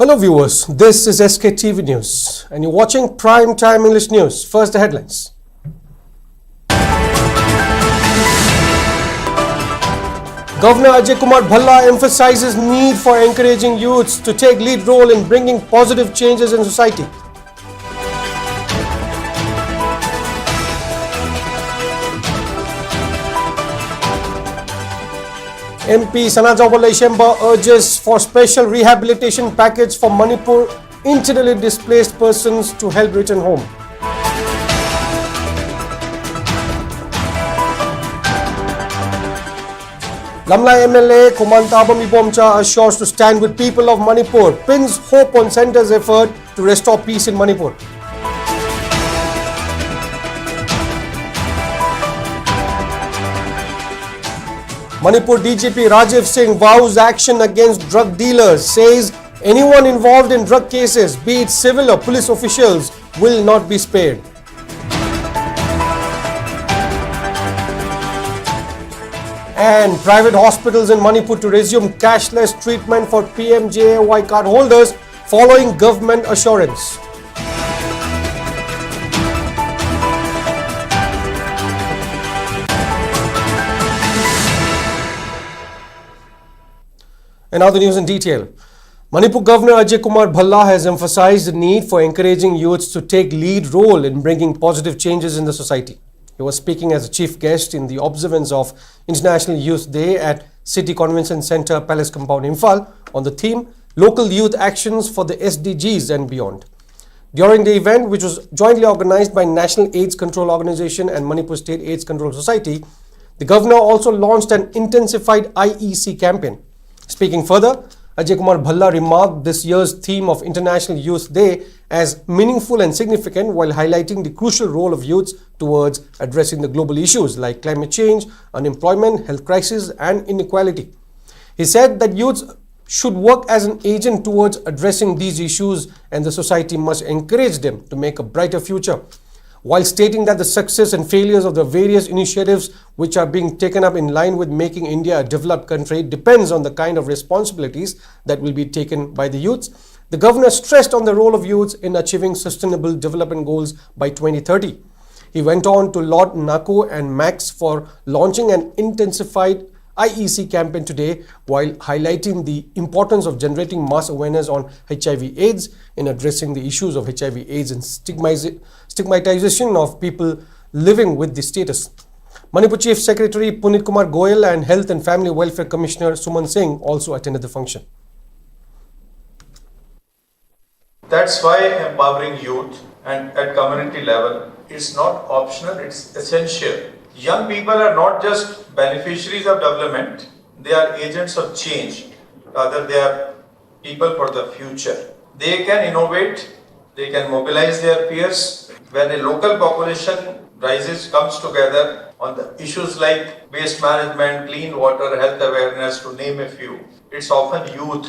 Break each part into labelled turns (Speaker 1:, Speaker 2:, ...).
Speaker 1: Hello viewers, this is SKTV News and you're watching Prime Time English News. First the headlines. Governor Ajay Kumar Bhalla emphasizes need for encouraging youths to take lead role in bringing positive changes in society. MP Sanajawala Ishemba urges for special rehabilitation package for Manipur internally displaced persons to help return home. Lamla MLA Kumantabam Ibomcha assures to stand with people of Manipur, pins hope on centre's effort to restore peace in Manipur. Manipur DGP Rajiv Singh vows action against drug dealers, says anyone involved in drug cases, be it civil or police officials, will not be spared. And private hospitals in Manipur to resume cashless treatment for PMJAY card holders following government assurance. And now the news in detail. Manipur Governor Ajay Kumar Bhalla has emphasized the need for encouraging youths to take lead role in bringing positive changes in the society. He was speaking as a chief guest in the observance of International Youth Day at City Convention Centre Palace Compound, Imphal, on the theme Local Youth Actions for the SDGs and Beyond. During the event, which was jointly organized by National AIDS Control Organization and Manipur State AIDS Control Society, the governor also launched an intensified IEC campaign. Speaking further, Ajay Kumar Bhalla remarked this year's theme of International Youth Day as meaningful and significant while highlighting the crucial role of youths towards addressing the global issues like climate change, unemployment, health crisis and inequality. He said that youths should work as an agent towards addressing these issues and the society must encourage them to make a brighter future, while stating that the success and failures of the various initiatives which are being taken up in line with making India a developed country depends on the kind of responsibilities that will be taken by the youths. The governor stressed on the role of youths in achieving sustainable development goals by 2030. He went on to laud NACO and MAX for launching an intensified IEC campaign today while highlighting the importance of generating mass awareness on HIV/AIDS in addressing the issues of HIV/AIDS and stigmatization of people living with this status. Manipur Chief Secretary Punit Kumar Goyal and Health and Family Welfare Commissioner Suman Singh also attended the function.
Speaker 2: That's why empowering youth and at community level is not optional, it's essential. Young people are not just beneficiaries of development, they are agents of change. Rather, they are people for the future. They can innovate, they can mobilize their peers. When a local population comes together on the issues like waste management, clean water, health awareness, to name a few, it's often youth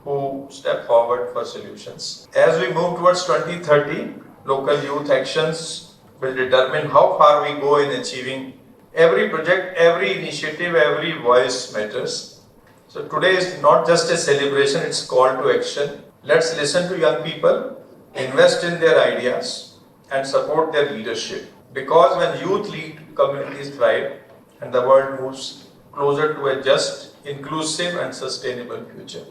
Speaker 2: who step forward for solutions. As we move towards 2030, local youth actions will determine how far we go in achieving every project, every initiative, every voice matters. So today is not just a celebration, it's call to action. Let's listen to young people, invest in their ideas and support their leadership. Because when youth lead, communities thrive and the world moves closer to a just, inclusive and sustainable future.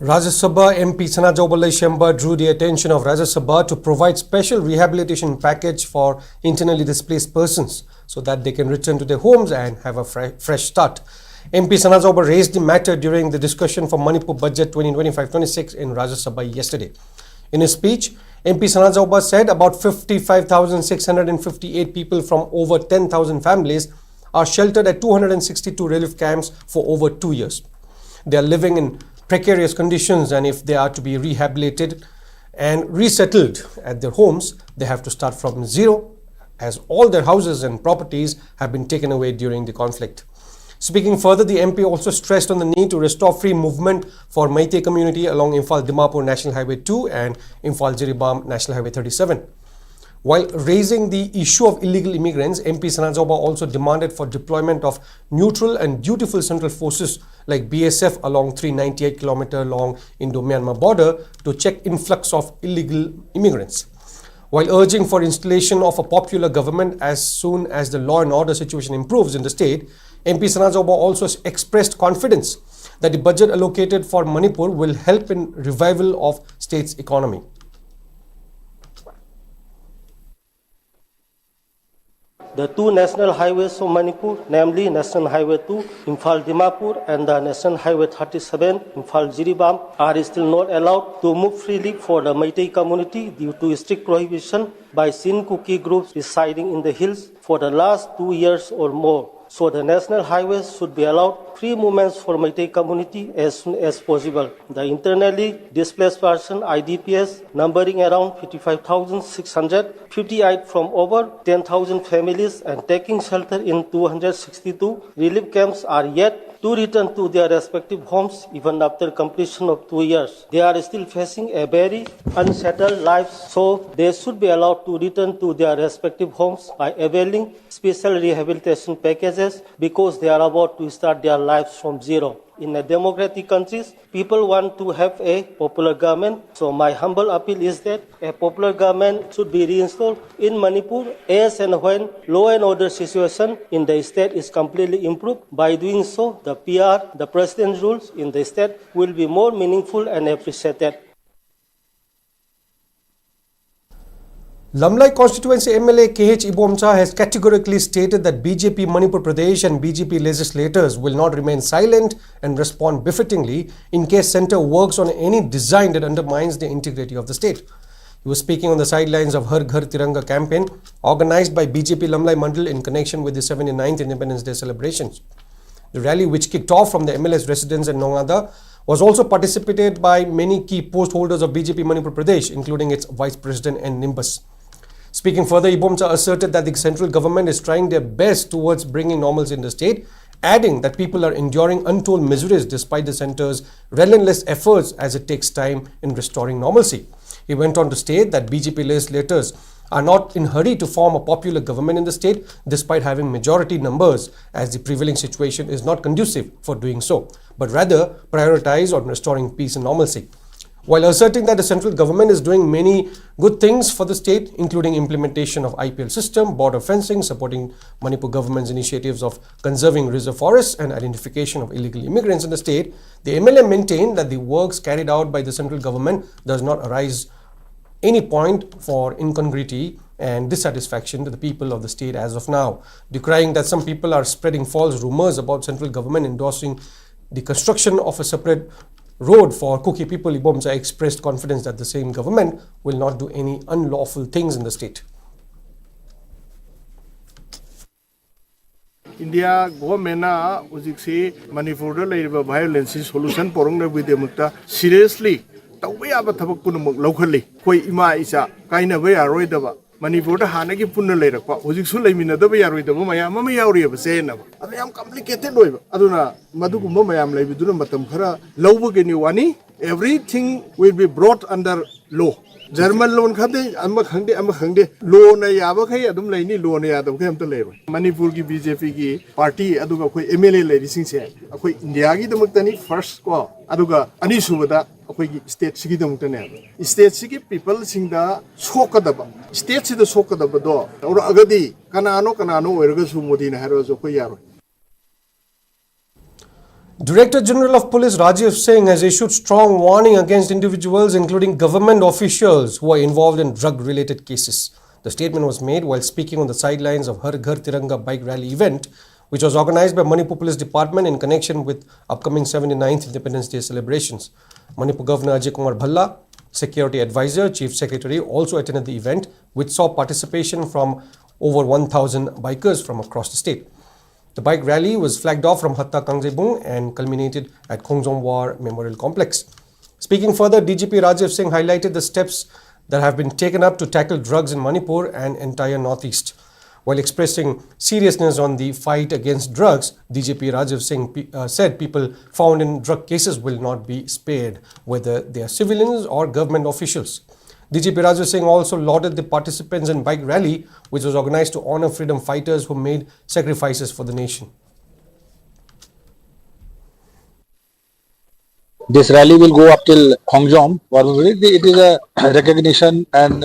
Speaker 1: Rajya Sabha MP Sanajawala Ishemba drew the attention of Rajya Sabha to provide special rehabilitation package for internally displaced persons so that they can return to their homes and have a fresh start. MP Sanajawala raised the matter during the discussion for Manipur Budget 2025-26 in Rajya Sabha yesterday. In his speech, MP Sanajawala said about 55,658 people from over 10,000 families are sheltered at 262 relief camps for over 2 years. They are living in precarious conditions, and if they are to be rehabilitated and resettled at their homes, they have to start from zero as all their houses and properties have been taken away during the conflict. Speaking further, the MP also stressed on the need to restore free movement for Meitei community along Imphal-Dimapur National Highway 2 and Imphal-Jiribam National Highway 37. While raising the issue of illegal immigrants, MP Sanajawala also demanded for deployment of neutral and dutiful central forces like BSF along 398-kilometer long Indo-Myanmar border to check influx of illegal immigrants. While urging for installation of a popular government as soon as the law and order situation improves in the state, MP Sanat Jawba also expressed confidence that the budget allocated for Manipur will help in revival of state's economy.
Speaker 3: The two national highways of Manipur, namely National Highway 2, Imphal Dimapur, and the National Highway 37, Imphal Jiribam, are still not allowed to move freely for the Meitei community due to strict prohibition by Sin Kuki groups residing in the hills for the last 2 years or more. So the national highways should be allowed free movements for Meitei community as soon as possible. The internally displaced person IDPs numbering around 55,658 from over 10,000 families and taking shelter in 262 relief camps are yet to return to their respective homes even after completion of 2 years. They are still facing a very unsettled life, so they should be allowed to return to their respective homes by availing special rehabilitation packages because they are about to start their lives from zero. In a democratic countries, people want to have a popular government. So my humble appeal is that a popular government should be reinstalled in Manipur as and when law and order situation in the state is completely improved. By doing so, the PR, the president's rules in the state will be more meaningful and appreciated.
Speaker 1: Lamlai constituency MLA KH Ibomcha has categorically stated that BJP Manipur Pradesh and BJP legislators will not remain silent and respond befittingly in case centre works on any design that undermines the integrity of the state. He was speaking on the sidelines of Har Ghar Tiranga campaign organized by BJP Lamlai Mandal in connection with the 79th Independence Day celebrations. The rally, which kicked off from the MLA's residence in Nongada, was also participated by many key post holders of BJP Manipur Pradesh, including its Vice President and Nimbus. Speaking further, Ibomcha asserted that the central government is trying their best towards bringing normalcy in the state, adding that people are enduring untold miseries despite the centre's relentless efforts as it takes time in restoring normalcy. He went on to state that BJP legislators are not in a hurry to form a popular government in the state despite having majority numbers, as the prevailing situation is not conducive for doing so, but rather prioritize on restoring peace and normalcy. While asserting that the central government is doing many good things for the state, including implementation of IPL system, border fencing, supporting Manipur government's initiatives of conserving reserve forests and identification of illegal immigrants in the state, the MLA maintained that the works carried out by the central government does not arise any point for incongruity and dissatisfaction to the people of the state as of now, decrying that some people are spreading false rumors about central government endorsing the construction of a separate road for Kuki people. Ibomcha expressed confidence that the same government will not do any unlawful things in the state.
Speaker 4: India government na ujiksi Manipur da leiba violence solution porong with the mutta seriously tawbe aba thabak punamuk laukhali koi ima isa kaina ba yaroi daba Manipur da hana ki punna leirakpa ujiksu leimina daba yaroi daba mayam ma yauri ba se na adu yam complicated loiba aduna madugumba mayam leibiduna matam khara lawba ge ni wani everything will be brought under law. German loan khade amma khangde law na yaba khai adum leini law na yadam khai amta leiro Manipur ki BJP ki party aduga khoi MLA leiri sing se akhoi India gi damuktani first ko aduga ani subada akhoi gi state sigi damuktane state sigi people singda sokadaba state sida sokadaba do aur agadi kanano oirga su modi na haro jo khoi yaro.
Speaker 1: Director General of Police Rajiv Singh has issued strong warning against individuals, including government officials, who are involved in drug-related cases. The statement was made while speaking on the sidelines of Har Ghar Tiranga bike rally event, which was organized by Manipur Police Department in connection with upcoming 79th Independence Day celebrations. Manipur Governor Ajay Kumar Bhalla, Security Advisor, Chief Secretary also attended the event, which saw participation from over 1,000 bikers from across the state. The bike rally was flagged off from Hatta Kangzebung and culminated at Khongzong War Memorial Complex. Speaking further, DGP Rajiv Singh highlighted the steps that have been taken up to tackle drugs in Manipur and entire Northeast. While expressing seriousness on the fight against drugs, DGP Rajiv Singh said people found in drug cases will not be spared, whether they are civilians or government officials. DGP Rajiv Singh also lauded the participants in bike rally, which was organized to honor freedom fighters who made sacrifices for the nation.
Speaker 5: This rally will go up till Khongjom. It is a recognition and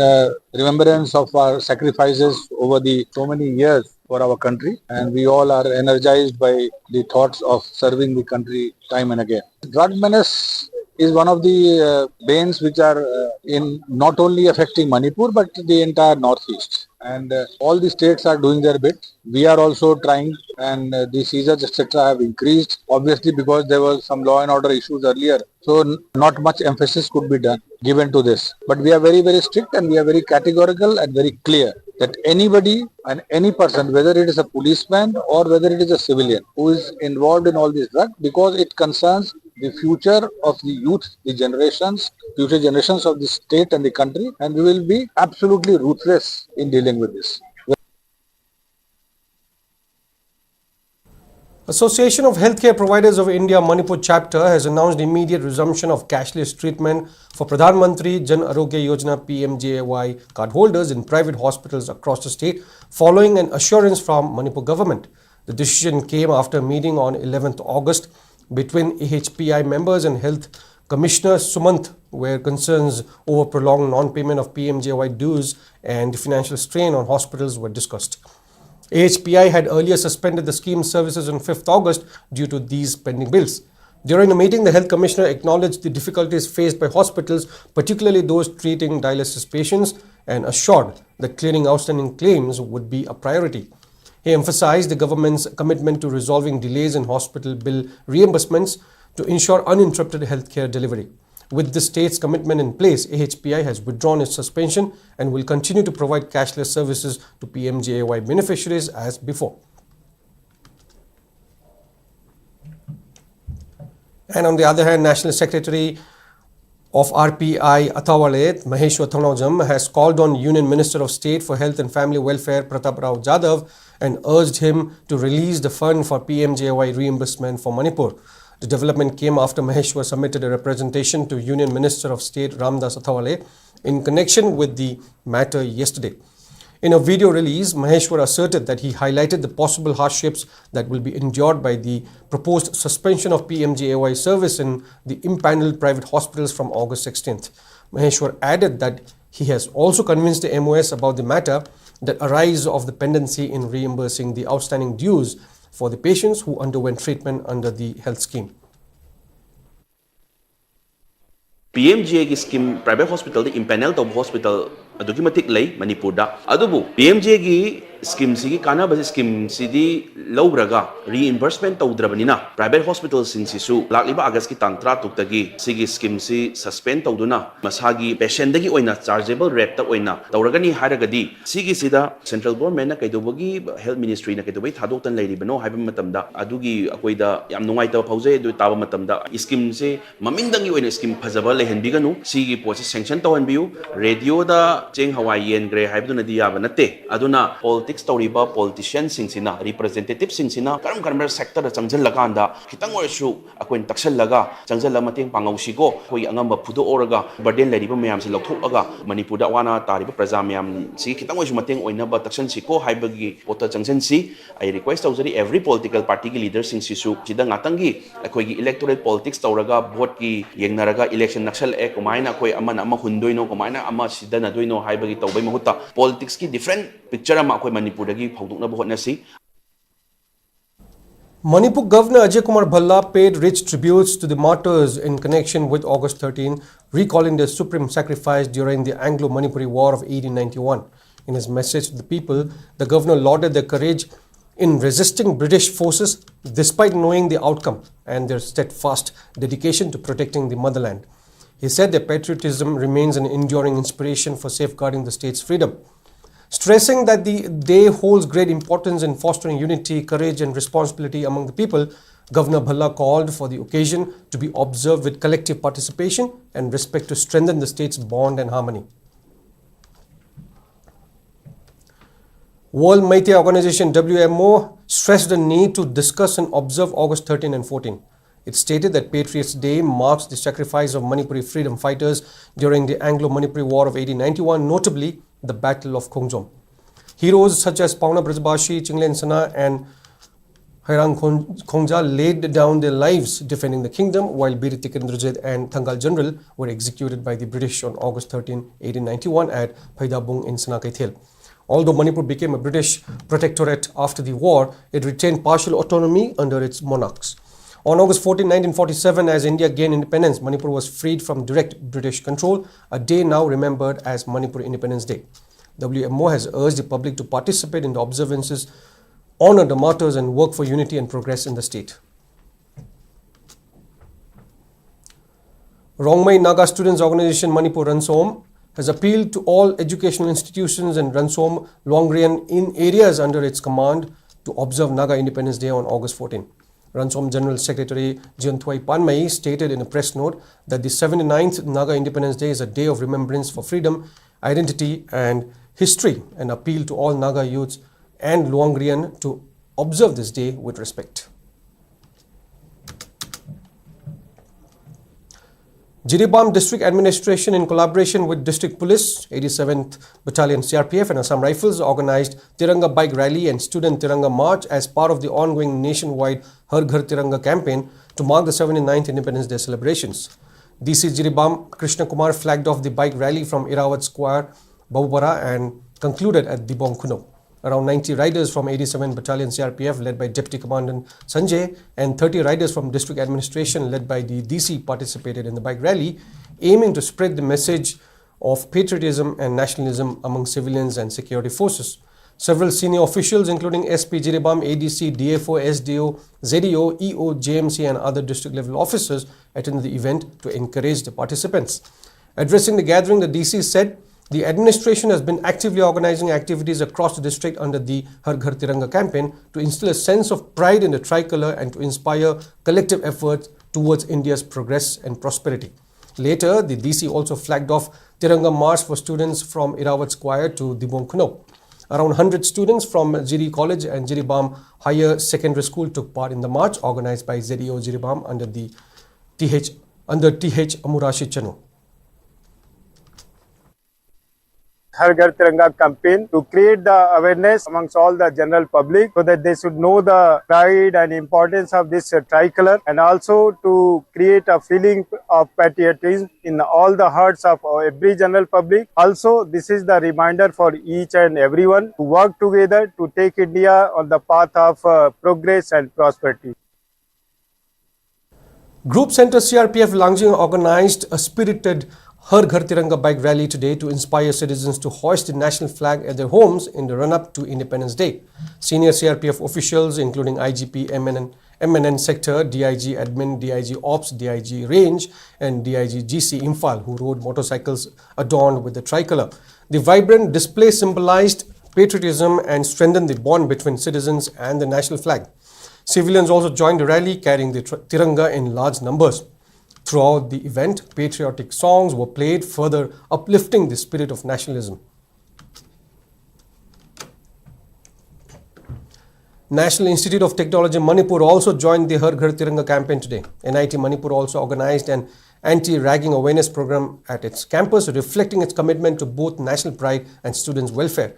Speaker 5: remembrance of our sacrifices over the so many years for our country, and we all are energized by the thoughts of serving the country time and again. Drug menace is one of the banes which are in not only affecting Manipur but the entire northeast. And all the states are doing their bit. We are also trying, and the seizures etc. have increased, obviously because there was some law and order issues earlier. So not much emphasis could be done given to this. But we are very, very strict and we are very categorical and very clear that anybody and any person, whether it is a policeman or whether it is a civilian who is involved in all this drug, because it concerns the future of the youth, the generations, future generations of the state and the country, and we will be absolutely ruthless in dealing with this.
Speaker 1: Association of Healthcare Providers of India Manipur chapter has announced immediate resumption of cashless treatment for Pradhan Mantri Jan Arogya Yojana PMJAY cardholders in private hospitals across the state following an assurance from Manipur government. The decision came after a meeting on 11th August between AHPI members and Health Commissioner Sumant, where concerns over prolonged non-payment of PMJAY dues and financial strain on hospitals were discussed. AHPI had earlier suspended the scheme services on 5th August due to these pending bills. During the meeting, the Health Commissioner acknowledged the difficulties faced by hospitals, particularly those treating dialysis patients, and assured that clearing outstanding claims would be a priority. He emphasized the government's commitment to resolving delays in hospital bill reimbursements to ensure uninterrupted healthcare delivery. With the state's commitment in place, AHPI has withdrawn its suspension and will continue to provide cashless services to PMJAY beneficiaries as before. And on the other hand, National Secretary of RPI Athawale, Maheshwar Thanojam, has called on Union Minister of State for Health and Family Welfare Pratap Rao Jadhav and urged him to release the fund for PMJAY reimbursement for Manipur. The development came after Maheshwar submitted a representation to Union Minister of State Ramdas Athawale in connection with the matter yesterday. In a video release, Maheshwar asserted that he highlighted the possible hardships that will be endured by the proposed suspension of PMJAY service in the impaneled private hospitals from August 16th. Maheshwar added that he has also convinced the MOS about the matter that arise of the pendency in reimbursing the outstanding dues for the patients who underwent treatment under the health scheme.
Speaker 6: PMJAY की scheme private hospital the empanel तब hospital अदुकी मतिक लई मणिपुर दा अदुबु PMJAY की scheme सी काना बस scheme सिदी लौग्रगा reimbursement तौद्रबनिना private hospital सिंसिसु लाकलिबा अगस्त की तांग 13 तगी सिगी scheme सी suspend तौदुना मसागी patient दगी ओइना chargeable rate तक ओइना तौरगनी हारगदी सिगी सिदा सेंट्रल गवर्नमेंट ना कैदोबगी हेल्थ मिनिस्ट्री ना कैदोबै थादोक्तन लेरिबनो हाइबा मतमदा अदुगी अकोइदा याम नुंगाइता फौजे दु ताबा मतमदा स्कीम से ममिंदंगी ओइना स्कीम फजबा लेहनबिगनु सिगी पोसे सैंक्शन तौहनबियु रेडियो दा चेंग हवाई येनग्रे हाइबदुनदी याबा नते अदुना politics तौरीबा politicians सिंसिना representative सिंसिना करम सेक्टर चंगजल लगांदा खितंग ओरसु अकोइन तक्सल लगा चंगजल मतेंग पांगौसिगो कोई अंगम फुदो ओरगा बर्डन लेरिबा मयाम से लौथोकगा मणिपुर दा वाना तारिबा प्रजा मयाम सी खितंग ओरसु मतेंग ओइनबा तक्सन सिको हाइबगी पोता चंगजन सी आई रिक्वेस्ट तौजरी every political party की leader सिंसिसु जिदा ngatangi अकोइगी electoral politics तौरगा vote की येंगनरगा election नक्सल ए कुमाइना कोई अमन अमा हुंदोइनो कुमाइना अमा सिदना दोइनो हाइबगी तौबै महुता politics की different picture अमा कोई Manipur दगी फौदुकना होटनसी.
Speaker 1: Manipur Governor Ajay Kumar Bhalla paid rich tributes to the martyrs in connection with August 13, recalling their supreme sacrifice during the Anglo-Manipuri War of 1891. In his message to the people, the governor lauded their courage in resisting British forces despite knowing the outcome and their steadfast dedication to protecting the motherland. He said their patriotism remains an enduring inspiration for safeguarding the state's freedom. Stressing that the day holds great importance in fostering unity, courage and responsibility among the people, Governor Bhalla called for the occasion to be observed with collective participation and respect to strengthen the state's bond and harmony. World Meitei Organization WMO stressed the need to discuss and observe August 13 and 14. It stated that Patriots Day marks the sacrifice of Manipuri freedom fighters during the Anglo-Manipuri War of 1891, notably the Battle of Khongjom. Heroes such as Pauna Brajbashi, Chinglen Sana and Hairang Khongja laid down their lives defending the kingdom, while Bir Tikendrajit and Thangal General were executed by the British on August 13, 1891 at Phaidabung in Sanakaithel. Although Manipur became a British protectorate after the war, it retained partial autonomy under its monarchs. On August 14, 1947, as India gained independence, Manipur was freed from direct British control, a day now remembered as Manipur Independence Day. WMO has urged the public to participate in the observances, honor the martyrs, and work for unity and progress in the state. Rongmei Naga Students Organization Manipur Ransom has appealed to all educational institutions and Ransom Longrian in areas under its command to observe Naga Independence Day on August 14. Ransom General Secretary Jianthwai Panmai stated in a press note that the 79th Naga Independence Day is a day of remembrance for freedom, identity and history, and appeal to all Naga youths and Luangrian to observe this day with respect. Jiribam District Administration, in collaboration with District Police, 87th Battalion CRPF and Assam Rifles, organized Tiranga Bike Rally and Student Tiranga March as part of the ongoing nationwide Har Ghar Tiranga campaign to mark the 79th Independence Day celebrations. DC Jiribam Krishna Kumar flagged off the bike rally from Irawat Square, Babupara, and concluded at Dibong Kuno. Around 90 riders from 87 Battalion CRPF led by Deputy Commandant Sanjay and 30 riders from District Administration led by the DC participated in the bike rally, aiming to spread the message of patriotism and nationalism among civilians and security forces. Several senior officials including SP Jiribam, ADC, DFO, SDO, ZDO, EO, JMC and other district level officers attended the event to encourage the participants. Addressing the gathering, the DC said, the administration has been actively organizing activities across the district under the Har Ghar Tiranga campaign to instill a sense of pride in the tricolor and to inspire collective efforts towards India's progress and prosperity. Later, the DC also flagged off Tiranga March for students from Irawat Square to Dibong Kuno. Around 100 students from Jiri College and Jiribam Higher Secondary School took part in the march organized by ZEO Jiribam under TH Amurashi Chanu.
Speaker 7: Har Ghar Tiranga campaign to create the awareness amongst all the general public so that they should know the pride and importance of this tricolor, and also to create a feeling of patriotism in all the hearts of every general public. Also, this is the reminder for each and everyone to work together to take India on the path of progress and prosperity.
Speaker 1: Group Center CRPF Langjing organized a spirited Har Ghar Tiranga bike rally today to inspire citizens to hoist the national flag at their homes in the run-up to Independence Day. Senior CRPF officials including IGP MNN Sector, DIG Admin, DIG Ops, DIG Range and DIG GC Imphal, who rode motorcycles adorned with the tricolor. The vibrant display symbolized patriotism and strengthened the bond between citizens and the national flag. Civilians also joined the rally carrying the Tiranga in large numbers. Throughout the event, patriotic songs were played, further uplifting the spirit of nationalism. National Institute of Technology Manipur also joined the Har Ghar Tiranga campaign today. NIT Manipur also organized an anti-ragging awareness program at its campus, reflecting its commitment to both national pride and students' welfare.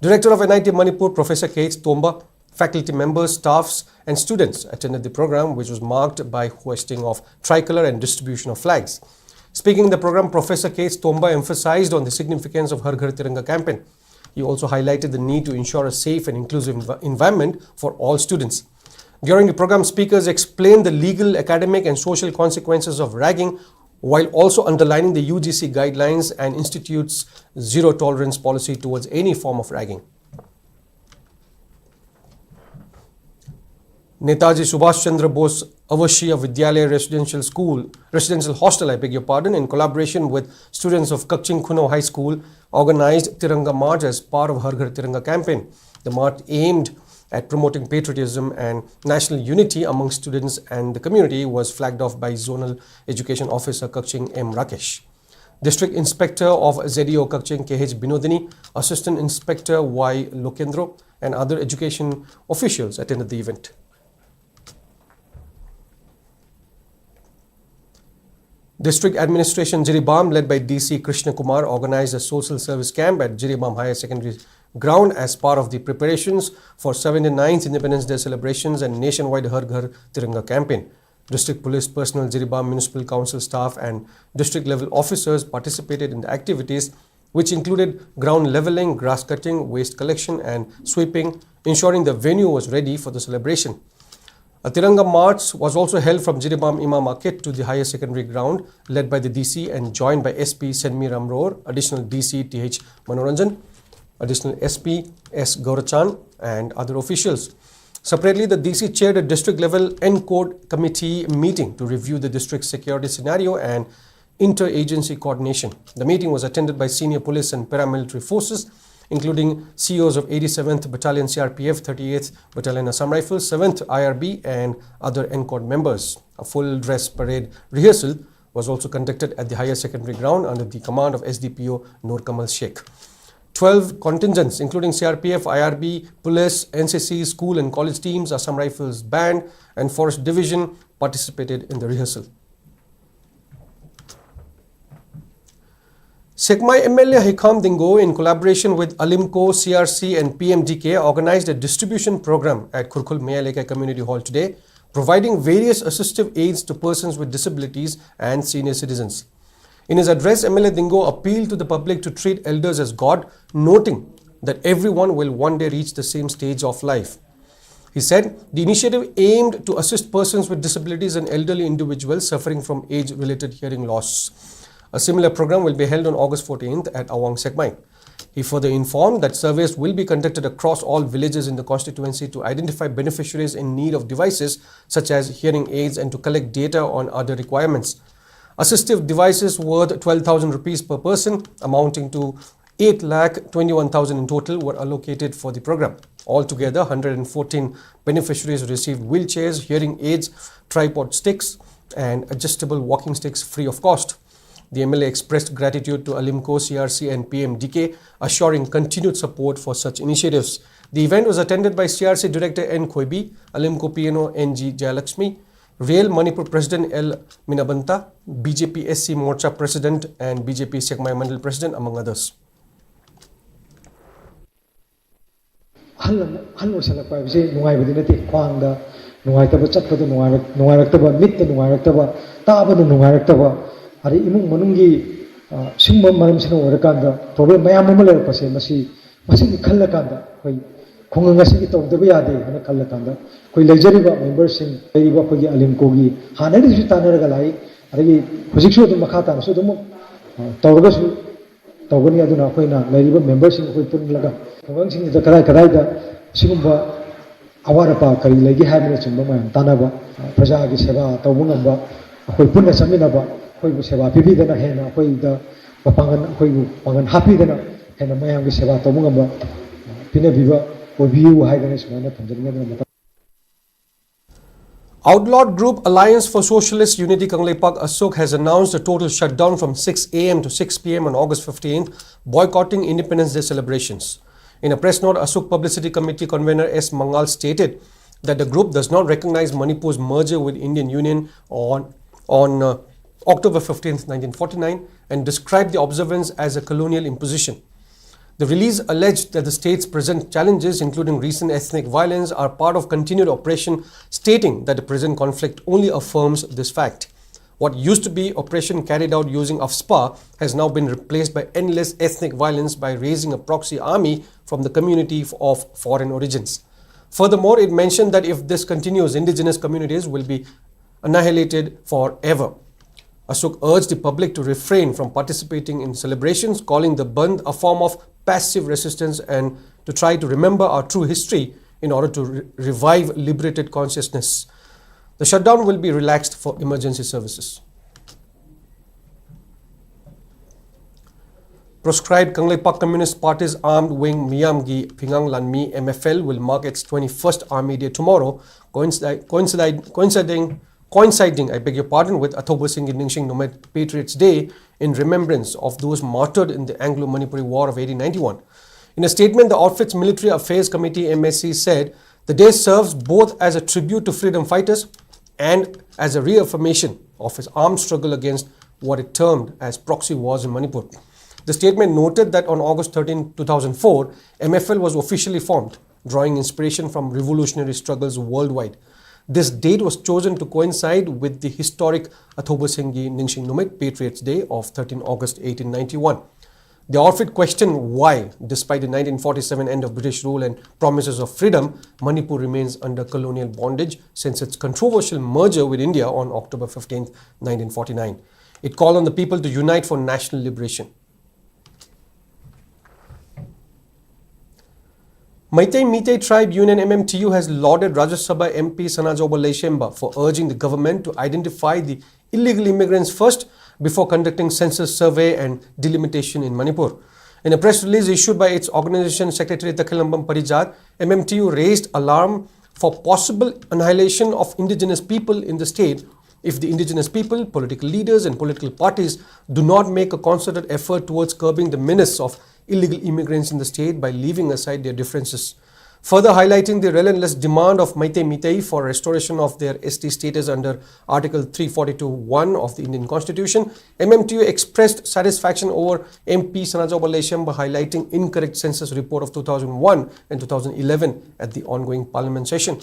Speaker 1: Director of NIT Manipur, Professor K.H. Tomba, faculty members, staffs and students attended the program, which was marked by hoisting of tricolor and distribution of flags. Speaking in the program, Professor K.H. Tomba emphasized on the significance of Har Ghar Tiranga campaign. He also highlighted the need to ensure a safe and inclusive environment for all students. During the program, speakers explained the legal, academic and social consequences of ragging, while also underlining the UGC guidelines and Institute's zero tolerance policy towards any form of ragging. Netaji Subhash Chandra Bose Avashya Vidyalaya Residential Hostel, in collaboration with students of Kakching Kuno High School, organized Tiranga March as part of Har Ghar Tiranga campaign. The march aimed at promoting patriotism and national unity among students and the community was flagged off by Zonal Education Officer Kakching M. Rakesh. District Inspector of ZEO Kakching K.H. Binodini, Assistant Inspector Y. Lokendro and other education officials attended the event. District Administration Jiribam, led by DC Krishna Kumar, organized a social service camp at Jiribam Higher Secondary ground as part of the preparations for 79th Independence Day celebrations and nationwide Har Ghar Tiranga campaign. District Police personnel, Jiribam Municipal Council staff and district level officers participated in the activities, which included ground levelling, grass cutting, waste collection and sweeping, ensuring the venue was ready for the celebration. A Tiranga March was also held from Jiribam Imam Market to the higher secondary ground, led by the DC and joined by SP Senmi Ramror, additional DC TH Manoranjan, additional SP S Gaurachan and other officials. Separately, the DC chaired a district-level N-Code committee meeting to review the district's security scenario and inter-agency coordination. The meeting was attended by senior police and paramilitary forces, including CEOs of 87th Battalion CRPF, 38th Battalion Assam Rifles, 7th IRB and other N-Code members. A full-dress parade rehearsal was also conducted at the higher secondary ground under the command of SDPO Noor Kamal Sheikh. 12 contingents, including CRPF, IRB, Police, NCC, school and college teams, Assam Rifles Band and Forest Division participated in the rehearsal. Sekmai MLA Hikam Dingo, in collaboration with Alimco, CRC and PMDK, organized a distribution program at Kurkul Mayaleka Community Hall today, providing various assistive aids to persons with disabilities and senior citizens. In his address, MLA Dingo appealed to the public to treat elders as God, noting that everyone will one day reach the same stage of life. He said the initiative aimed to assist persons with disabilities and elderly individuals suffering from age-related hearing loss. A similar program will be held on August 14th at Awang Sekmai. He further informed that surveys will be conducted across all villages in the constituency to identify beneficiaries in need of devices such as hearing aids and to collect data on other requirements. Assistive devices worth 12,000 rupees per person, amounting to 8,21,000 in total, were allocated for the program. Altogether, 114 beneficiaries received wheelchairs, hearing aids, tripod sticks and adjustable walking sticks free of cost. The MLA expressed gratitude to Alimco, CRC and PMDK, assuring continued support for such initiatives. The event was attended by CRC Director N. Khoibi, Alimco PNO N.G. Jayalakshmi, Real Manipur President L. Minabanta, BJP SC Morcha President and BJP Sekmai Mandal President, among others.
Speaker 8: Hari imung manunggi sumba maram sino orakanda problem mayam ama lerapase masi ni khallakanda koi khongangasi ki tawdaba yade hana khallakanda koi leijariba members sing leiriba khogi Alimco gi hanari su tanaraga lai ari hojiksu dum makha tan su dum tawraga su tawgani aduna khoina leiriba members sing khoi punlaga khongang sing da kadai da sigumba awara pa kari legi habne chumba mayam tanaba praja gi seva tawbungamba khoi punna saminaba khoi seva pibidana hena khoi da papangan khoi pangan hapidana hena mayam gi seva tawbungamba pina biba obiu haidana sumana thamjanga.
Speaker 1: Outlawed group Alliance for Socialist Unity Kangleipak Asok has announced a total shutdown from 6 a.m. to 6 p.m. on August 15th, boycotting Independence Day celebrations. In a press note, Asok Publicity Committee convener S. Mangal stated that the group does not recognize Manipur's merger with Indian Union on October 15th, 1949 and described the observance as a colonial imposition. The release alleged that the state's present challenges, including recent ethnic violence, are part of continued oppression, stating that the present conflict only affirms this fact. What used to be oppression carried out using AFSPA has now been replaced by endless ethnic violence by raising a proxy army from the community of foreign origins. Furthermore, it mentioned that if this continues, indigenous communities will be annihilated forever. Asok urged the public to refrain from participating in celebrations, calling the Bandh a form of passive resistance and to try to remember our true history in order to revive liberated consciousness. The shutdown will be relaxed for emergency services. Proscribed Kangleipak Communist Party's armed wing Miyamgi Pingang Lanmi MFL will mark its 21st Army Day tomorrow, coinciding with Athoba Singh Ningsing Nomad Patriots Day in remembrance of those martyred in the Anglo-Manipuri War of 1891. In a statement, the outfit's Military Affairs Committee MSC said the day serves both as a tribute to freedom fighters and as a reaffirmation of its armed struggle against what it termed as proxy wars in Manipur. The statement noted that on August 13, 2004, MFL was officially formed, drawing inspiration from revolutionary struggles worldwide. This date was chosen to coincide with the historic Athoba Singhi Ningsing Numit Patriots Day of 13 August 1891. The outfit questioned why, despite the 1947 end of British rule and promises of freedom, Manipur remains under colonial bondage since its controversial merger with India on October 15, 1949. It called on the people to unite for national liberation. Maitai Meitei Tribe Union MMTU has lauded Rajya Sabha MP Sanajoba Leishemba for urging the government to identify the illegal immigrants first before conducting census survey and delimitation in Manipur. In a press release issued by its organization secretary Takhilambam Parijat, MMTU raised alarm for possible annihilation of indigenous people in the state if the indigenous people, political leaders and political parties do not make a concerted effort towards curbing the menace of illegal immigrants in the state by leaving aside their differences. Further highlighting the relentless demand of Maitai Meitei for restoration of their ST status under Article 342(1) of the Indian Constitution, MMTU expressed satisfaction over MP Sanajoba Leishemba highlighting incorrect census report of 2001 and 2011 at the ongoing parliament session.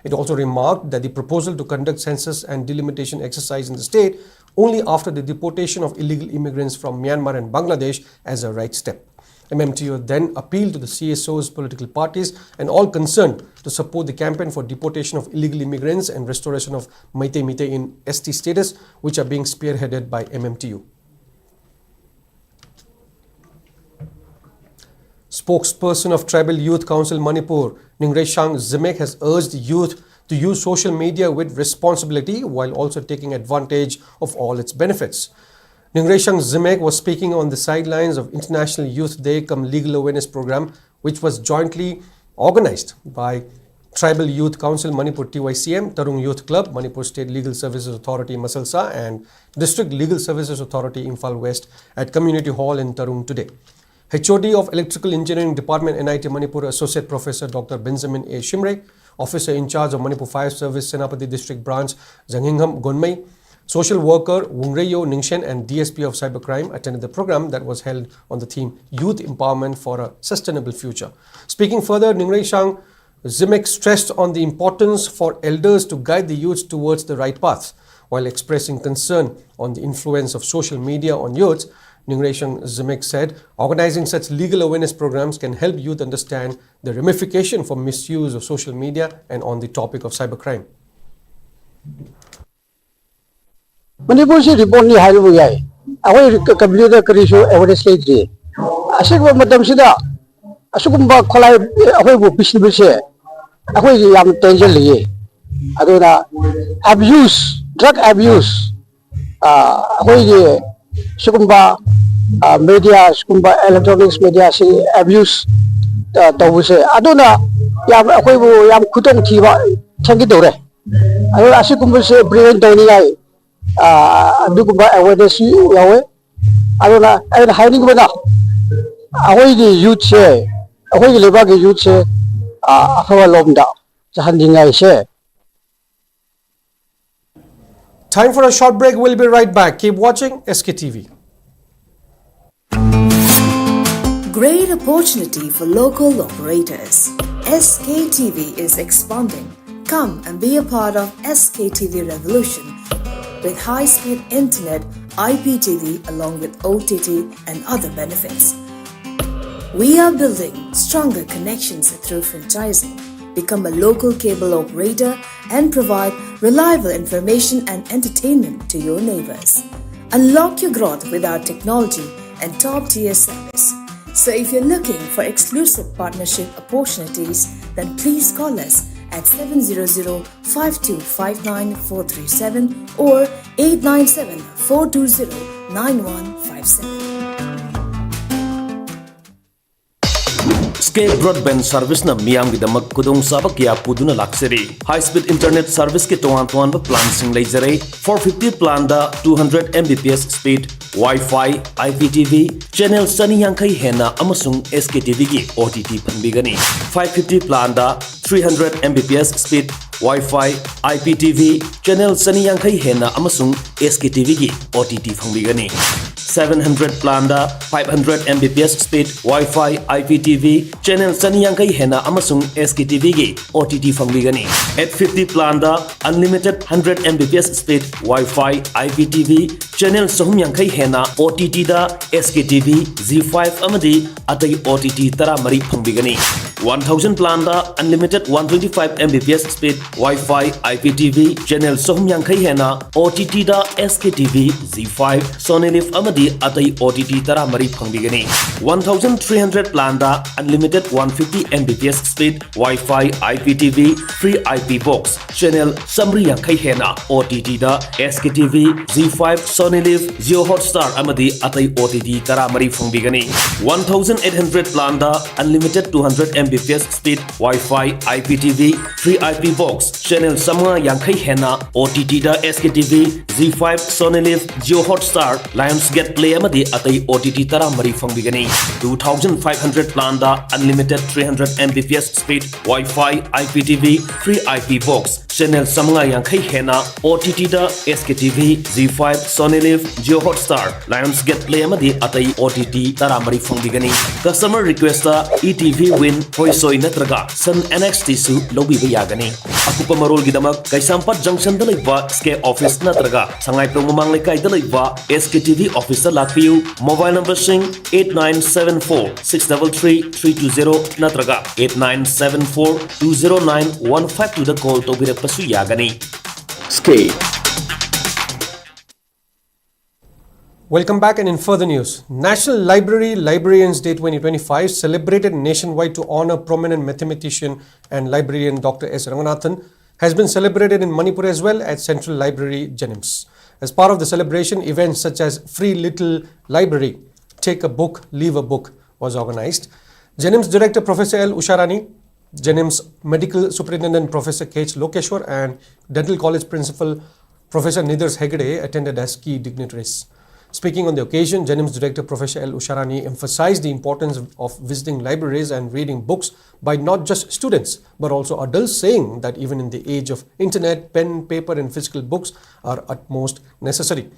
Speaker 1: It also remarked that the proposal to conduct census and delimitation exercise in the state only after the deportation of illegal immigrants from Myanmar and Bangladesh as a right step. MMTU then appealed to the CSOs, political parties and all concerned to support the campaign for deportation of illegal immigrants and restoration of Maitai Meitei in ST status, which are being spearheaded by MMTU. Spokesperson of Tribal Youth Council Manipur, Ningreishang Zimek, has urged youth to use social media with responsibility while also taking advantage of all its benefits. Ningreishang Zimek was speaking on the sidelines of International Youth Day cum Legal Awareness Program, which was jointly organized by Tribal Youth Council Manipur TYCM, Tarung Youth Club, Manipur State Legal Services Authority Masalsa and District Legal Services Authority Imphal West at Community Hall in Tarung today. HOD of Electrical Engineering Department NIT Manipur Associate Professor Dr. Benjamin A. Shimre, Officer in charge of Manipur Fire Service Senapati District Branch Zanghingham Gonmei, Social Worker Wungreyo Ningshen and DSP of Cybercrime attended the program that was held on the theme Youth Empowerment for a Sustainable Future. Speaking further, Ningreishang Zimek stressed on the importance for elders to guide the youths towards the right path. While expressing concern on the influence of social media on youths, Ningreishang Zimek said, organizing such legal awareness programs can help youth understand the ramification for misuse of social media and on the topic of cybercrime.
Speaker 9: Manipur si report ni halu yai. Ako community karisu awareness late. Asik ba madam sida. Asukum ba kholai ako bu bisni se. Ako yam danger liye. Aduna abuse, drug abuse. Ako ye sukum ba media, sukum ba electronics media si abuse tawu se. Aduna yam ako bu yam khutong thiba thangi dore. Ado asikum ba se prevent doni yai. Adukumba awareness yawe aduna ai hiding bana ahoi gi youth se ahoi gi leba gi youth se ahawa lomda jahandingai se.
Speaker 1: Time for a short break. We'll be right back. Keep watching SKTV.
Speaker 10: Great opportunity for local operators. SKTV is expanding. Come and be a part of SKTV revolution with high-speed internet, IPTV along with OTT and other benefits. We are building stronger connections through franchising. Become a local cable operator and provide reliable information and entertainment to your neighbors. Unlock your growth with our technology and top-tier service. So if you're looking for exclusive partnership opportunities, then please call us at 700-5259-437 or 897-420-9157.
Speaker 11: Skate broadband service na miyam gidamak kudong sabak ya puduna lakseri. High speed internet service ke tuan ba plan sing laser 450 plan da 200 Mbps speed, Wi-Fi, IPTV, channel sani yangkai hena amasung SKTV ki OTT panbigani. 550 plan da 300 Mbps speed, Wi-Fi, IPTV, channel Sani Yankai Hena Amasung SKTV gi OTT Fangbigani. 700 plan da 500 Mbps speed Wi-Fi IPTV channel Sani Yankai Hena Amasung SKTV gi OTT Fangbigani. 850 plan da unlimited 100 Mbps speed Wi-Fi IPTV channel Sahum Yankai Hena OTT da SKTV Z5 amadi atai OTT tara mari Fangbigani. 1000 plan da unlimited 125 Mbps speed Wi-Fi IPTV channel Sahum Yankai Hena OTT da SKTV Z5 Sony Live amadi atai OTT tara mari Fangbigani. 1300 plan da unlimited 150 Mbps speed Wi-Fi IPTV free IP box channel Samri Yankai Hena OTT da SKTV Z5 Sony Live Geo Hotstar amadi atai OTT tara mari Fangbigani. 1800 plan da unlimited 200 Mbps speed Wi-Fi IPTV free IP box channel Samra Yankai Hena OTT da SKTV Z5 Sony Live Geo Hotstar Lionsgate Play amadi atai OTT tara mari Fangbigani. 2500 plan da unlimited 300 Mbps speed Wi-Fi IPTV free IP box channel Samra Yankai Hena OTT da SKTV Z5 Sony Live Geo Hotstar Lionsgate Play amadi atai OTT tara mari Fangbigani. Customer request da ETV Win Hoisoi natraga Sun NXT su lobby bayagani. Akupa marol gidamak Kaisampat Junction da laiba SK Office natraga Sangai Promomang Lekai da laiba SKTV Office da lakpiu. Mobile number sing 8974 633 320 natraga 8974 209 152 da call to bira pasu yagani. Skate.
Speaker 1: Welcome back, and in further news, National Library Librarians Day 2025 celebrated nationwide to honor prominent mathematician and librarian Dr. S. Ranganathan has been celebrated in Manipur as well at Central Library, Jenims. As part of the celebration, events such as Free Little Library, Take a Book, Leave a Book was organized. Jenims Director Professor L. Usharani, Jenims Medical Superintendent Professor K. H. Lokeshwar and Dental College Principal Professor Nidars Hegde attended as key dignitaries. Speaking on the occasion, Jenims Director Professor L. Usharani emphasized the importance of visiting libraries and reading books by not just students but also adults, saying that even in the age of internet, pen, paper and physical books are utmost necessary.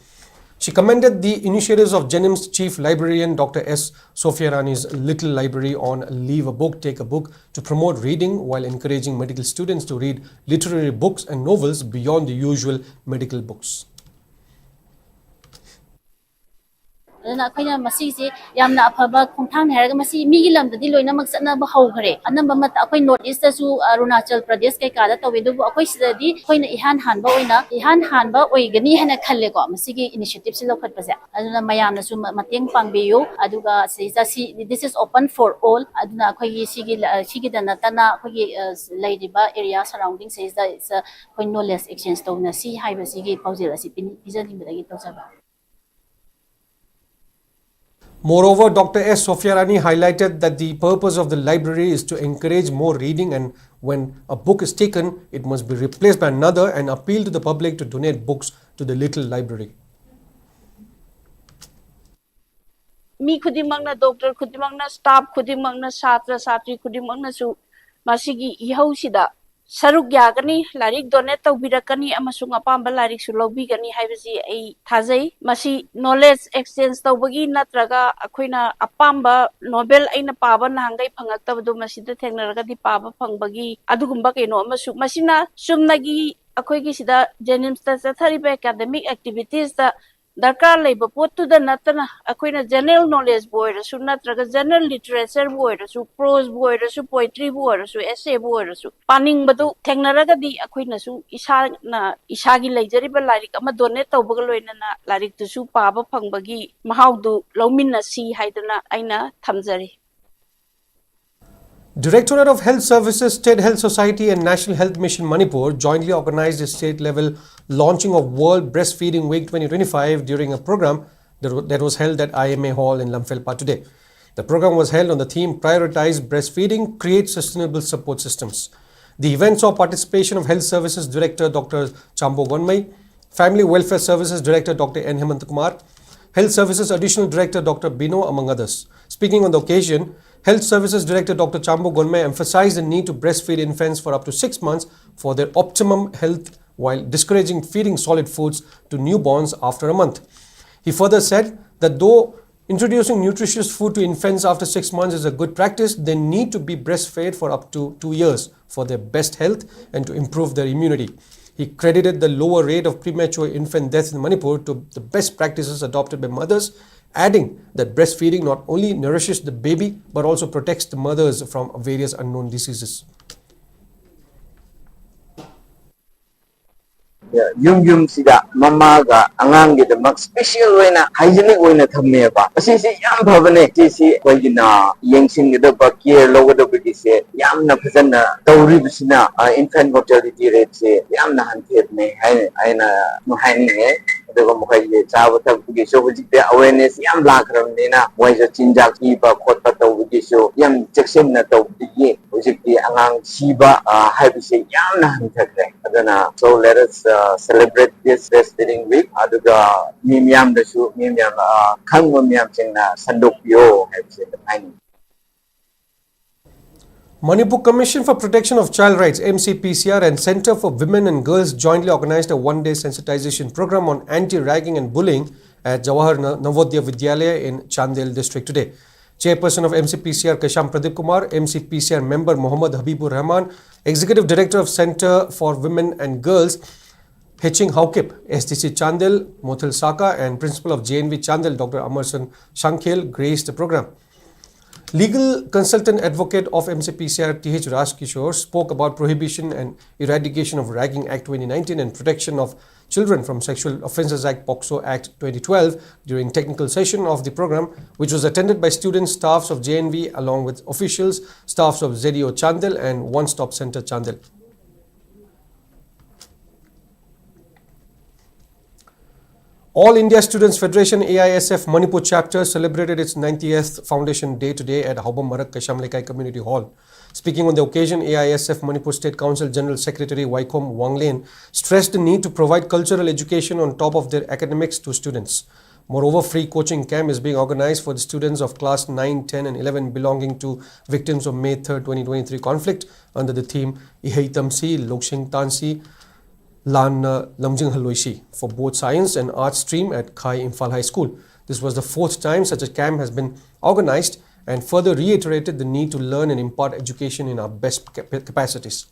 Speaker 1: She commended the initiatives of Jenims Chief Librarian Dr. S. Sofiarani's Little Library on Leave a Book, Take a Book to promote reading while encouraging medical students to read literary books and novels beyond the usual medical books.
Speaker 12: ꯑꯩꯈꯣꯏꯅ ꯃꯁꯤꯁꯦ ꯌꯥꯝꯅ ꯑꯐꯕ ꯈꯣꯡꯊꯥꯡꯅꯤ ꯍꯥꯏꯔꯒ ꯃꯁꯤ ꯃꯤꯒꯤ ꯂꯝꯗꯗꯤ ꯂꯣꯏꯅꯃꯛ ꯆꯠꯅꯕ ꯍꯧꯈ꯭ꯔꯦ ꯑꯅꯝꯕ ꯑꯩꯈꯣꯏ ꯅꯣꯔꯠ ꯏꯁꯇꯁꯨ ꯑꯔꯨꯅꯥꯆꯜ ꯄ꯭ꯔꯗꯦꯁ ꯀꯩꯀꯥꯗ ꯇꯧꯋꯦ ꯑꯗꯨꯕꯨ ꯑꯩꯈꯣꯏ ꯁꯤꯗꯗꯤ ꯑꯩꯈꯣꯏꯅ ꯏꯍꯥꯟ ꯍꯥꯟꯕ ꯑꯣꯏꯒꯅꯤ ꯍꯥꯏꯅ ꯈꯜꯂꯦꯀꯣ ꯃꯁꯤꯒꯤ ꯏꯅꯤꯁꯤꯌꯦꯇꯤꯚꯁꯤ ꯂꯧꯈꯠꯄꯁꯦ ꯑꯗꯨꯅ ꯃꯌꯥꯝꯅꯁꯨ ꯃꯇꯦꯡ ꯄꯥꯡꯕꯤꯌꯨ ꯑꯗꯨꯒ ꯁꯤꯗ this is open for all ꯑꯗꯨꯅ ꯑꯩꯈꯣꯏꯒꯤ ꯁꯤꯒꯤꯗ ꯅꯠꯇꯅ ꯑꯩꯈꯣꯏꯒꯤ ꯂꯩꯔꯤꯕ ꯑꯦꯔꯤꯌꯥ ꯁꯔꯥꯎꯟꯗꯤꯡ ꯁꯤꯗ ꯑꯩꯈꯣꯏ ꯅꯣꯂꯦꯖ ꯑꯦꯛꯁꯆꯦꯟꯖ ꯇꯧꯅꯁꯤ ꯍꯥꯏꯕꯁꯤꯒꯤ ꯄꯥꯎꯖꯦꯜ ꯑꯁꯤ ꯄꯤꯖꯅꯤꯡꯕꯗꯒꯤ ꯇꯧꯖꯕ.
Speaker 1: Moreover, Dr. S. Sofiarani highlighted that the purpose of the library is to encourage more reading, and when a book is taken, it must be replaced by another, and appeal to the public to donate books to the Little Library.
Speaker 13: Mi khudimangna doctor khudimangna staff khudimangna satra satri khudimangna masigi ihau sida saruk yagani larik donate tawbirakani amasung apamba larik su lobigani haibasi ai thajai masi knowledge exchange tawbagi natraga akhoina apamba novel aina paba nangai phangaktabadu masida thengnaraga di paba phangbagi adugumba keno amasu masina sumnagi akhoigi sida Jenims ta chathariba academic activities ta darkar leiba pottu da natana akoina general knowledge boy rasu natraga general literature boy rasu prose boy rasu poetry boy rasu essay boy rasu paning badu thengnaraga di akoina su isagi leijariba larik ama donate tawbaga loina na larik tu su paba phangbagi mahaudu lawminna si haidana aina thamjari.
Speaker 1: Directorate of Health Services, State Health Society and National Health Mission Manipur jointly organized a state-level launching of World Breastfeeding Week 2025 during a program that was held at IMA Hall in Lamphel today. The program was held on the theme Prioritize Breastfeeding, Create Sustainable Support Systems. The event saw participation of Health Services Director Dr. Chambo Gonmai, Family Welfare Services Director Dr. N. Hemant Kumar, Health Services Additional Director Dr. Bino, among others. Speaking on the occasion, Health Services Director Dr. Chambo Gonmai emphasized the need to breastfeed infants for up to 6 months for their optimum health while discouraging feeding solid foods to newborns after a month. He further said that though introducing nutritious food to infants after 6 months is a good practice, they need to be breastfed for up to 2 years for their best health and to improve their immunity. He credited the lower rate of premature infant death in Manipur to the best practices adopted by mothers, adding that breastfeeding not only nourishes the baby but also protects the mothers from various unknown diseases.
Speaker 14: Yung sida mamaga angang mak special way na hygienic way na thamme ba asi si yam bhavane si koi gina yengsing da ba care lo da bi se yam na phajana tawri bisina infant mortality rate se yam na hanthet ne ai na no hai ni ne aduga mokai ye chawa thab gi so hujik de awareness yam la kram ne na moi so chinjak ki ba khot pa taw gi so yam checksim na taw gi hujik di angang si ba hai bi se yam na hanthet ne adana so let us celebrate this breastfeeding week. Aduga mimyam dasu mimyam khang mimyam chingna sandok yo hai.
Speaker 1: Manipur Commission for Protection of Child Rights (MCPCR) and Center for Women and Girls jointly organized a one-day sensitization program on anti-ragging and bullying at Jawahar Navodaya Vidyalaya in Chandel district today. Chairperson of MCPCR Kasham Pradeep Kumar, MCPCR member Mohammad Habibur Rahman, Executive Director of Center for Women and Girls Heching Haukip, SDC Chandel Mothil Saka, and Principal of JNV Chandel Dr. Amarsan Shankhel graced the program. Legal consultant advocate of MCPCR TH Raj Kishore spoke about Prohibition and Eradication of Ragging Act 2019 and Protection of Children from Sexual Offences Act POCSO Act 2012 during technical session of the program, which was attended by students, staffs of JNV along with officials, staffs of ZDO Chandel and One Stop Center Chandel. All India Students Federation AISF Manipur chapter celebrated its 90th Foundation Day today at Haubam Marak Kashamlekai Community Hall. Speaking on the occasion, AISF Manipur State Council General Secretary Waikom Wanglane stressed the need to provide cultural education on top of their academics to students. Moreover, free coaching camp is being organized for the students of class 9, 10 and 11 belonging to victims of May 3, 2023 conflict under the theme Ihai Tamsi, Lokshing Tansi, Lan Lamjing Haloishi for both science and arts stream at Khai Imphal High School. This was the 4th time such a camp has been organized and further reiterated the need to learn and impart education in our best capacities.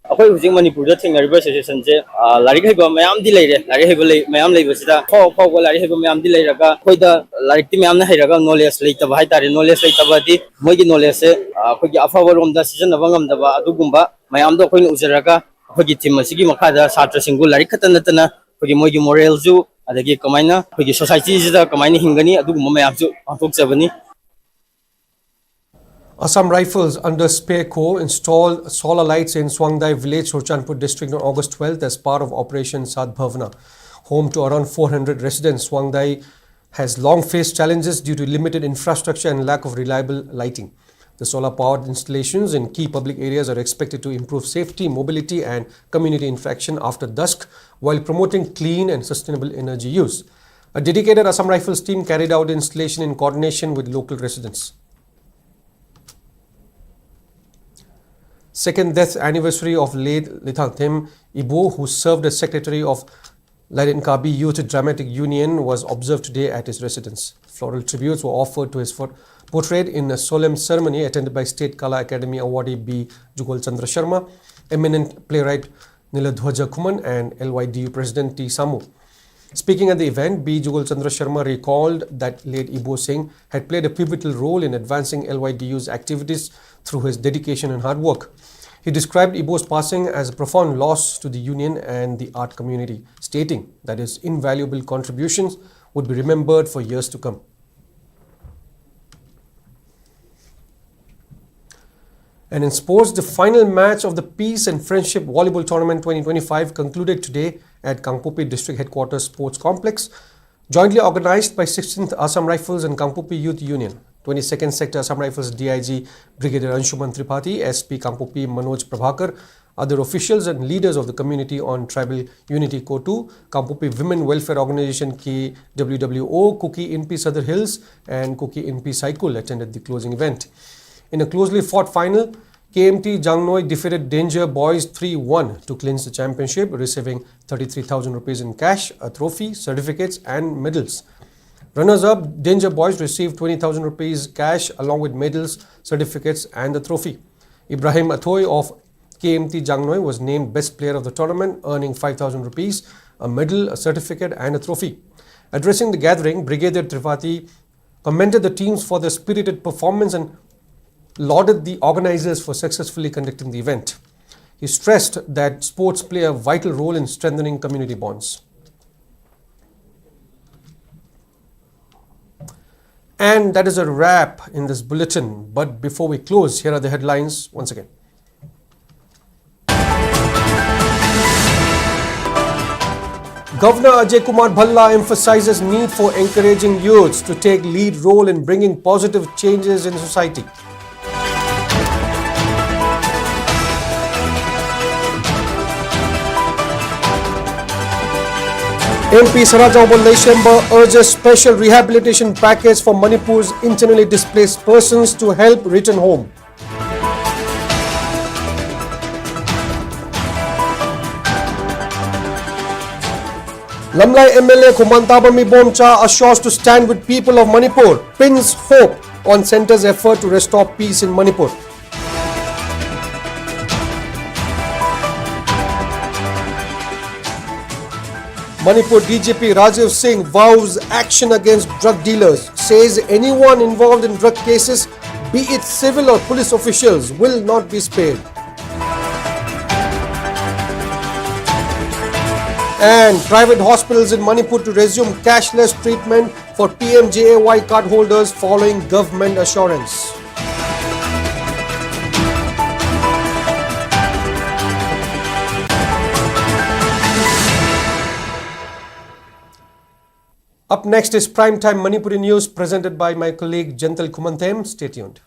Speaker 15: अखोई हुजिंग मणिपुर दा थेंगरिबा situation जे लारिक हेबा मयाम दि लेरे लारिक हेबा ले मयाम लेबसिदा फौ फौ लारिक हेबा मयाम दि लेरगा अखोइदा लारिक ति मयाम ना हेरगा नॉलेज लेतबा हाइ तारे नॉलेज लेतबा दि मोइगी नॉलेज से अखोइगी अफाबा रोमदा सिजनबा ngamdaba aduगुम्बा मयाम दो अखोइना उजरगा अखोइगी टीम असिगी मखादा छात्र सिंगु लारिक खतन नतना अखोइगी मोइगी मोरल जु अदगी कमाइना अखोइगी सोसाइटी जिदा कमाइना हिंगनी अदुगुम्बा मयाम जु पांथोकजबनी.
Speaker 1: Assam Rifles under Spare Corps installed solar lights in Swangdai village, Surchanpur district on August 12th as part of Operation Sadbhavna. Home to around 400 residents, Swangdai has long faced challenges due to limited infrastructure and lack of reliable lighting. The solar-powered installations in key public areas are expected to improve safety, mobility and community interaction after dusk while promoting clean and sustainable energy use. A dedicated Assam Rifles team carried out the installation in coordination with local residents. Second death anniversary of late Lithalthem Ibo, who served as secretary of Larinkabi Youth Dramatic Union, was observed today at his residence. Floral tributes were offered to his portrait in a solemn ceremony attended by State Kala Academy awardee B. Jugal Chandra Sharma, eminent playwright Niladhwaja Kuman and LYDU President T. Samu. Speaking at the event, B. Jugal Chandra Sharma recalled that late Ibo Singh had played a pivotal role in advancing LYDU's activities through his dedication and hard work. He described Ibo's passing as a profound loss to the union and the art community, stating that his invaluable contributions would be remembered for years to come. And in sports, the final match of the Peace and Friendship Volleyball Tournament 2025 concluded today at Kangpopi District Headquarters Sports Complex, jointly organized by 16th Assam Rifles and Kangpopi Youth Union. 22nd Sector Assam Rifles DIG Brigadier Anshuman Tripathi, SP Kangpopi Manoj Prabhakar, other officials and leaders of the community on Tribal Unity Kotu, Kangpopi Women Welfare Organization KWWO, Kuki Inpi Sadar Hills and Kuki Inpi Cycle attended the closing event. In a closely fought final, KMT Jangnoi defeated Danger Boys 3-1 to clinch the championship, receiving 33,000 rupees in cash, a trophy, certificates and medals. Runners-up Danger Boys received 20,000 rupees cash along with medals, certificates and a trophy. Ibrahim Athoy of KMT Jangnoi was named best player of the tournament, earning 5,000 rupees, a medal, a certificate and a trophy. Addressing the gathering, Brigadier Tripathi commended the teams for their spirited performance and lauded the organizers for successfully conducting the event. He stressed that sports play a vital role in strengthening community bonds. And that is a wrap in this bulletin. But before we close, here are the headlines once again. Governor Ajay Kumar Bhalla emphasizes need for encouraging youths to take lead role in bringing positive changes in society. MP Sarajao Leishemba urges special rehabilitation package for Manipur's internally displaced persons to help return home. Lamlai MLA Kumantabami Bomcha assures to stand with people of Manipur, pins hope on centre's effort to restore peace in Manipur. Manipur DGP Rajiv Singh vows action against drug dealers, says anyone involved in drug cases, be it civil or police officials, will not be spared. And private hospitals in Manipur to resume cashless treatment for PMJAY cardholders following government assurance. Up next is Primetime Manipuri News presented by my colleague Gentle Kumanthem. Stay tuned.